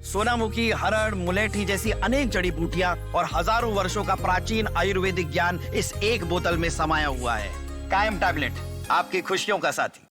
सोनामुखी, हरड़, मुलेठी जैसी अनेक जड़ी बूटियां और हजारों वर्षों का प्राचीन आयुर्वेदिक ज्ञान इस एक बोतल में समाया हुआ है। कायम टैबलेट, आपकी खुशियों का साथी।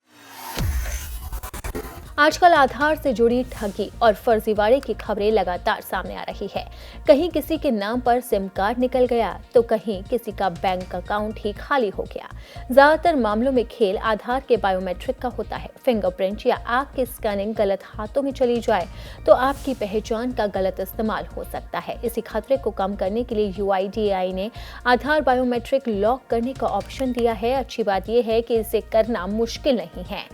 आजकल आधार से जुड़ी ठगी और फर्जीवाड़े की खबरें लगातार सामने आ रही है। कहीं किसी के नाम पर सिम कार्ड निकल गया तो कहीं किसी का बैंक अकाउंट ही खाली हो गया। ज्यादातर मामलों में खेल आधार के बायोमेट्रिक का होता है। फिंगरप्रिंट या आंख की स्कैनिंग गलत हाथों में चली जाए तो आपकी पहचान का गलत इस्तेमाल हो सकता है। इसी खतरे को कम करने के लिए UIDAI ने आधार बायोमेट्रिक लॉक करने का ऑप्शन दिया है। अच्छी बात यह है कि इसे करना मुश्किल नहीं है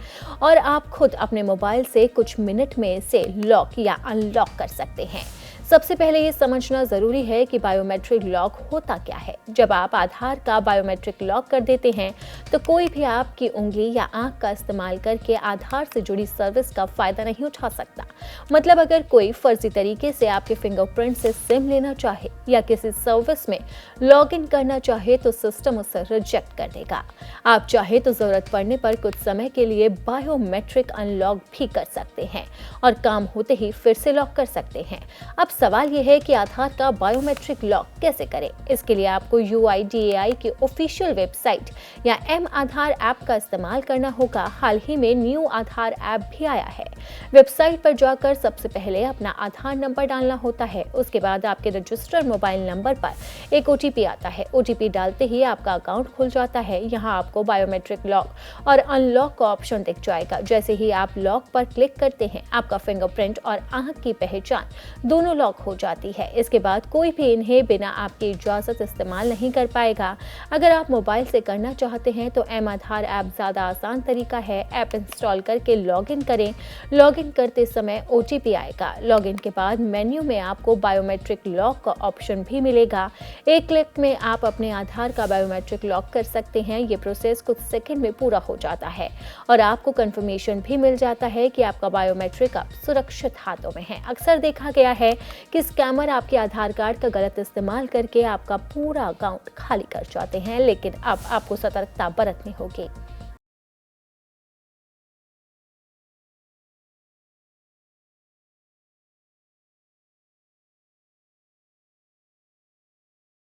और आप खुद अपने मोबाइल से कुछ मिनट में इसे लॉक या अनलॉक कर सकते हैं। सबसे पहले ये समझना जरूरी है कि बायोमेट्रिक लॉक होता क्या है। जब आप आधार का बायोमेट्रिक लॉक कर देते हैं तो कोई भी आपकी उंगली या आंख का इस्तेमाल करके आधार से जुड़ी सर्विस का फायदा नहीं उठा सकता। मतलब अगर कोई फर्जी तरीके से आपके फिंगरप्रिंट से सिम लेना चाहे या किसी सर्विस में लॉगिन करना चाहे तो सिस्टम उसे रिजेक्ट कर देगा। आप चाहे तो जरूरत पड़ने पर कुछ समय के लिए बायोमेट्रिक अनलॉक भी कर सकते हैं और काम होते ही फिर से लॉक कर सकते हैं। अब सवाल यह है कि आधार का बायोमेट्रिक लॉक कैसे करें। इसके लिए आपको UIDAI की ऑफिशियल वेबसाइट या M आधार ऐप का इस्तेमाल करना होगा। हाल ही में न्यू आधार ऐप भी आया है। वेबसाइट पर जाकर सबसे पहले अपना आधार नंबर डालना होता है। उसके बाद आपके रजिस्टर्ड मोबाइल नंबर पर एक OTP आता है। OTP डालते ही आपका अकाउंट खुल जाता है। यहाँ आपको बायोमेट्रिक लॉक और अनलॉक का ऑप्शन दिख जाएगा। जैसे ही आप लॉक पर क्लिक करते हैं आपका फिंगरप्रिंट और आंख की पहचान दोनों लॉक हो जाती है। इसके बाद कोई भी इन्हें बिना आपकी इजाजत इस्तेमाल नहीं कर पाएगा। अगर आप मोबाइल से करना चाहते हैं तो M आधार ऐप ज्यादा आसान तरीका है। ऐप इंस्टॉल करके लॉगिन करें। लॉगिन करते समय OTP आएगा। लॉगिन के बाद मेन्यू में आपको बायोमेट्रिक लॉक का ऑप्शन भी मिलेगा। एक क्लिक में आप अपने आधार का बायोमेट्रिक लॉक कर सकते हैं। ये प्रोसेस कुछ सेकंड में पूरा हो जाता है और आपको कंफर्मेशन भी मिल जाता है कि आपका बायोमेट्रिक अब सुरक्षित हाथों में है। अक्सर देखा गया है कि स्कैमर आपके आधार कार्ड का गलत इस्तेमाल करके आपका पूरा अकाउंट खाली कर जाते हैं, लेकिन अब आपको सतर्कता बरतनी होगी।